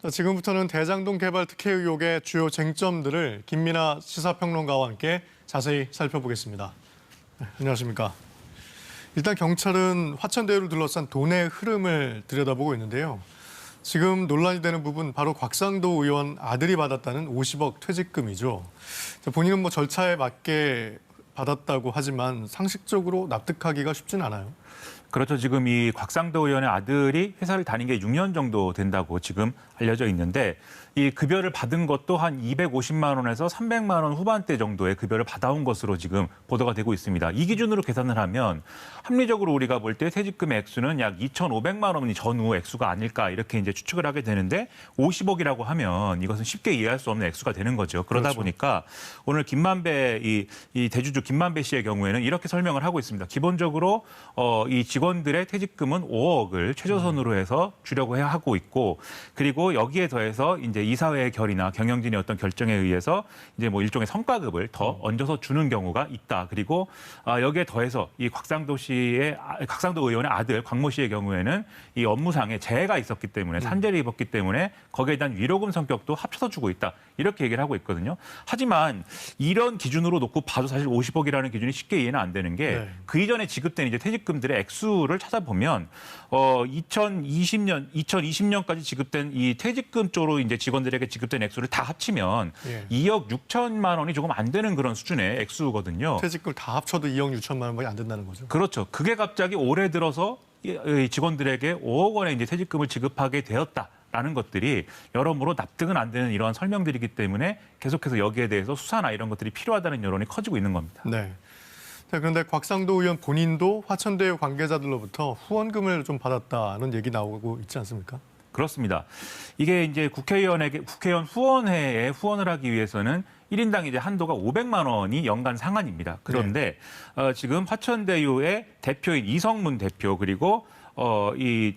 자, 지금부터는 대장동 개발 특혜 의혹의 주요 쟁점들을 김민아 시사평론가와 함께 자세히 살펴보겠습니다. 네, 안녕하십니까. 일단 경찰은 화천대유를 둘러싼 돈의 흐름을 들여다보고 있는데요. 지금 논란이 되는 부분 바로 곽상도 의원 아들이 받았다는 50억 퇴직금이죠. 자, 본인은 절차에 맞게 받았다고 하지만 상식적으로 납득하기가 쉽진 않아요. 그렇죠. 지금 이 곽상도 의원의 아들이 회사를 다닌 게 6년 정도 된다고 지금 알려져 있는데 이 급여를 받은 것도 한 250만 원에서 300만 원 후반대 정도의 급여를 받아온 것으로 지금 보도가 되고 있습니다. 이 기준으로 계산을 하면 합리적으로 우리가 볼 때 퇴직금의 액수는 약 2,500만 원이 전후 액수가 아닐까 이렇게 이제 추측을 하게 되는데 50억이라고 하면 이것은 쉽게 이해할 수 없는 액수가 되는 거죠. 그러다 그렇죠. 보니까 오늘 김만배 이 대주주 김만배 씨의 경우에는 이렇게 설명을 하고 있습니다. 기본적으로 이 직원들의 퇴직금은 5억을 최저선으로 해서 주려고 하고 있고 그리고 여기에 더해서 이제 이사회의 결의나 경영진의 어떤 결정에 의해서 이제 일종의 성과급을 더 얹어서 주는 경우가 있다. 그리고 여기에 더해서 이 곽상도 의원의 아들 곽모 씨의 경우에는 이 업무상에 재해가 있었기 때문에 산재를 입었기 때문에 거기에 대한 위로금 성격도 합쳐서 주고 있다. 이렇게 얘기를 하고 있거든요. 하지만 이런 기준으로 놓고 봐도 사실 50억이라는 기준이 쉽게 이해는 안 되는 게 그 이전에 지급된 이제 퇴직금들의 액수를 찾아보면 2020년까지 지급된 이 퇴직금 쪽으로 이제 직원들에게 지급된 액수를 다 합치면 2억 6천만 원이 조금 안 되는 그런 수준의 액수거든요. 퇴직금 다 합쳐도 2억 6천만 원밖에 안 된다는 거죠. 그렇죠. 그게 갑자기 올해 들어서 이 직원들에게 5억 원의 이제 퇴직금을 지급하게 되었다라는 것들이 여러모로 납득은 안 되는 이러한 설명들이기 때문에 계속해서 여기에 대해서 수사나 이런 것들이 필요하다는 여론이 커지고 있는 겁니다. 네. 자, 그런데 곽상도 의원 본인도 화천대유 관계자들로부터 후원금을 좀 받았다는 얘기 나오고 있지 않습니까? 그렇습니다. 이게 이제 국회의원 후원회에 후원을 하기 위해서는 1인당 이제 한도가 500만 원이 연간 상한입니다. 그런데 지금 화천대유의 대표인 이성문 대표 그리고 이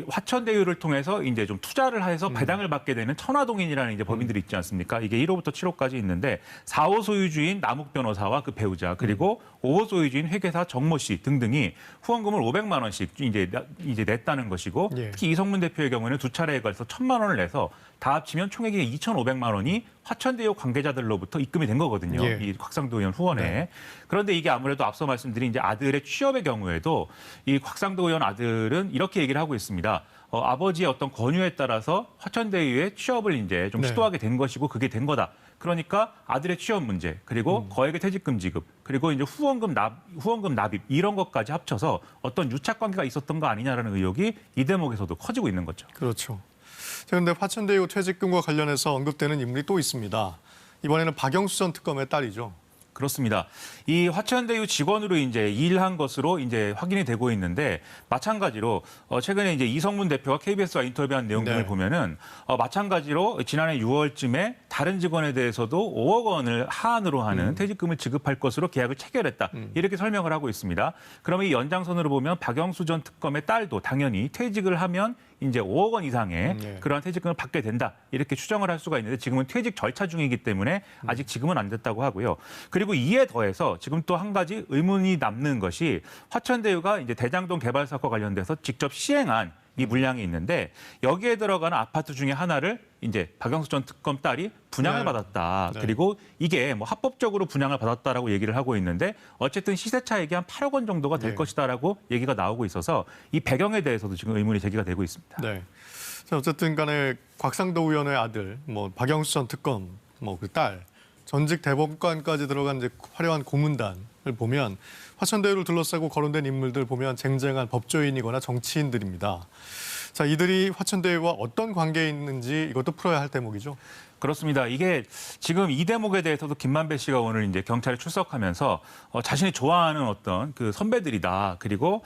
화천대유를 통해서 이제 좀 투자를 해서 배당을 받게 되는 천화동인이라는 이제 법인들이 있지 않습니까? 이게 1호부터 7호까지 있는데 4호 소유주인 남욱 변호사와 그 배우자 그리고 5호 소유주인 회계사 정모 씨 등등이 후원금을 500만 원씩 이제 냈다는 것이고 특히 이성문 대표의 경우에는 두 차례에 걸쳐서 1,000만 원을 내서 다 합치면 총액이 2,500만 원이 화천대유 관계자들로부터 입금이 된 거거든요. 이 곽상도 의원 후원에. 그런데 이게 아무래도 앞서 말씀드린 이제 아들의 취업의 경우에도 이 곽상도 의원 아들은 이렇게 얘기를 하고 있습니다. 아버지의 어떤 권유에 따라서 화천대유의 취업을 이제 좀 시도하게 된 것이고 그게 된 거다. 그러니까 아들의 취업 문제, 그리고 거액의 퇴직금 지급, 그리고 이제 후원금 납입 이런 것까지 합쳐서 어떤 유착 관계가 있었던 거 아니냐라는 의혹이 이 대목에서도 커지고 있는 거죠. 그렇죠. 그런데 화천대유 퇴직금과 관련해서 언급되는 인물이 또 있습니다. 이번에는 박영수 전 특검의 딸이죠. 그렇습니다. 이 화천대유 직원으로 이제 일한 것으로 이제 확인이 되고 있는데 마찬가지로 최근에 이제 이성문 대표가 KBS와 인터뷰한 내용 등을 보면은 마찬가지로 지난해 6월쯤에 다른 직원에 대해서도 5억 원을 하한으로 하는 퇴직금을 지급할 것으로 계약을 체결했다. 이렇게 설명을 하고 있습니다. 그러면 이 연장선으로 보면 박영수 전 특검의 딸도 당연히 퇴직을 하면 이제 5억 원 이상의 그러한 퇴직금을 받게 된다. 이렇게 추정을 할 수가 있는데 지금은 퇴직 절차 중이기 때문에 아직 지금은 안 됐다고 하고요. 그리고 이에 더해서 지금 또 한 가지 의문이 남는 것이 화천대유가 이제 대장동 개발 사업과 관련돼서 직접 시행한 이 물량이 있는데 여기에 들어가는 아파트 중에 하나를 이제 박영수 전 특검 딸이 분양을 받았다. 그리고 이게 합법적으로 분양을 받았다라고 얘기를 하고 있는데 어쨌든 시세 차익이 한 8억 원 정도가 될 것이다라고 얘기가 나오고 있어서 이 배경에 대해서도 지금 의문이 제기가 되고 있습니다. 네. 자, 어쨌든 간에 곽상도 의원의 아들, 박영수 전 특검, 그 딸, 전직 대법관까지 들어간 이제 화려한 고문단을 보면 화천대유를 둘러싸고 거론된 인물들 보면 쟁쟁한 법조인이거나 정치인들입니다. 자, 이들이 화천대유와 어떤 관계에 있는지 이것도 풀어야 할 대목이죠. 그렇습니다. 이게 지금 이 대목에 대해서도 김만배 씨가 오늘 이제 경찰에 출석하면서 자신이 좋아하는 어떤 그 선배들이다. 그리고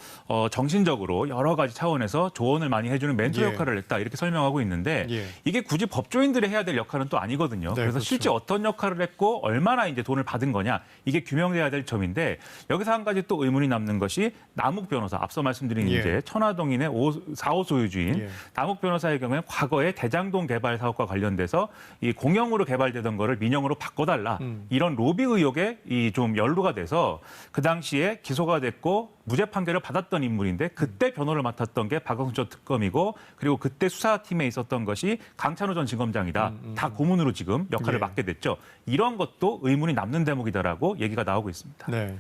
정신적으로 여러 가지 차원에서 조언을 많이 해주는 멘토 역할을 했다. 이렇게 설명하고 있는데 이게 굳이 법조인들이 해야 될 역할은 또 아니거든요. 그래서 그렇죠. 실제 어떤 역할을 했고 얼마나 이제 돈을 받은 거냐 이게 규명돼야 될 점인데 여기서 한 가지 또 의문이 남는 것이 남욱 변호사 앞서 말씀드린 이제 천화동인의 4호 소유주인 남욱 변호사의 경우에 과거에 대장동 개발 사업과 관련돼서 이 공영으로 개발되던 거를 민영으로 바꿔달라 이런 로비 의혹에 이 좀 연루가 돼서 그 당시에 기소가 됐고 무죄 판결을 받았던 인물인데 그때 변호를 맡았던 게 박영수 전 특검이고 그리고 그때 수사팀에 있었던 것이 강찬호 전 지검장이다. 다 고문으로 지금 역할을 예. 맡게 됐죠. 이런 것도 의문이 남는 대목이다라고 얘기가 나오고 있습니다. 네.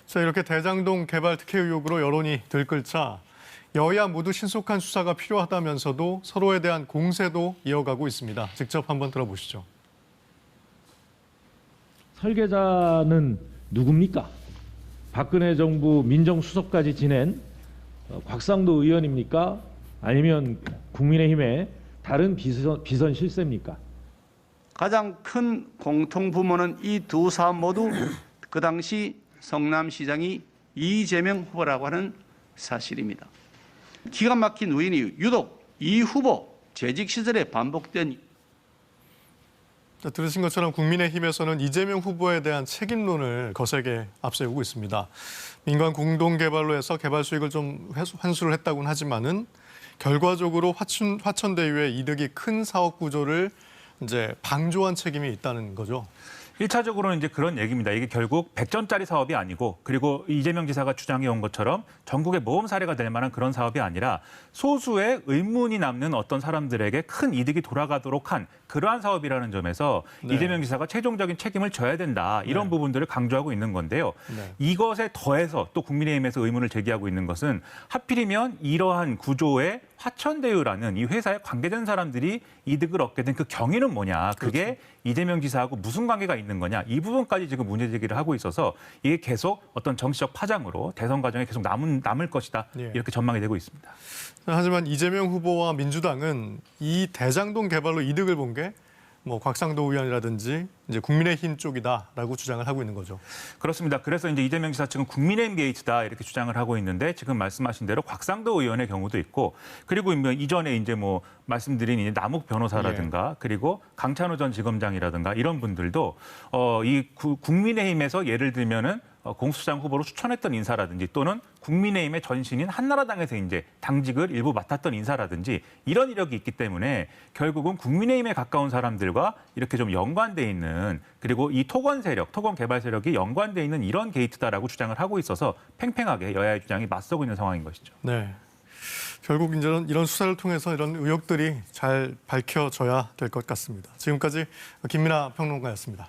자, 이렇게 대장동 개발 특혜 의혹으로 여론이 들끓자 여야 모두 신속한 수사가 필요하다면서도 서로에 대한 공세도 이어가고 있습니다. 직접 한번 들어보시죠. 설계자는 누굽니까? 박근혜 정부 민정수석까지 지낸 곽상도 의원입니까? 아니면 국민의힘의 다른 비선 실세입니까? 가장 큰 공통부모는 이 두 사람 모두 그 당시 성남시장이 이재명 후보라고 하는 사실입니다. 기가 막힌 우연이 유독 이 후보 재직 시절에 반복된 자, 들으신 것처럼 국민의힘에서는 이재명 후보에 대한 책임론을 거세게 앞세우고 있습니다. 민간 공동개발로 해서 개발 수익을 좀 환수를 했다고는 하지만은 결과적으로 화천대유의 이득이 큰 사업 구조를 이제 방조한 책임이 있다는 거죠. 1차적으로는 이제 그런 얘기입니다. 이게 결국 100전짜리 사업이 아니고 그리고 이재명 지사가 주장해 온 것처럼 전국의 모범 사례가 될 만한 그런 사업이 아니라 소수의 의문이 남는 어떤 사람들에게 큰 이득이 돌아가도록 한 그러한 사업이라는 점에서 네. 이재명 지사가 최종적인 책임을 져야 된다. 이런 네. 부분들을 강조하고 있는 건데요. 네. 이것에 더해서 또 국민의힘에서 의문을 제기하고 있는 것은 하필이면 이러한 구조의 화천대유라는 이 회사에 관계된 사람들이 이득을 얻게 된 그 경위는 뭐냐. 그게 그렇죠. 이재명 지사하고 무슨 관계가 있는 거냐. 이 부분까지 지금 문제 제기를 하고 있어서 이게 계속 어떤 정치적 파장으로 대선 과정에 계속 남을 것이다. 예. 이렇게 전망이 되고 있습니다. 하지만 이재명 후보와 민주당은 이 대장동 개발로 이득을 본 게 뭐 곽상도 의원이라든지 이제 국민의힘 쪽이다라고 주장을 하고 있는 거죠. 그렇습니다. 그래서 이제 이재명 지사 측은 국민의힘 게이트다 이렇게 주장을 하고 있는데 지금 말씀하신 대로 곽상도 의원의 경우도 있고 그리고 이전에 이제 뭐 말씀드린 이제 남욱 변호사라든가 그리고 강찬호 전 지검장이라든가 이런 분들도 국민의힘에서 예를 들면은 공수처장 후보로 추천했던 인사라든지 또는 국민의힘의 전신인 한나라당에서 이제 당직을 일부 맡았던 인사라든지 이런 이력이 있기 때문에 결국은 국민의힘에 가까운 사람들과 이렇게 좀 연관돼 있는 그리고 이 토건 세력, 토건 개발 세력이 연관돼 있는 이런 게이트다라고 주장을 하고 있어서 팽팽하게 여야의 주장이 맞서고 있는 상황인 것이죠. 네. 결국 이제 이런 수사를 통해서 이런 의혹들이 잘 밝혀져야 될 것 같습니다. 지금까지 김민아 평론가였습니다.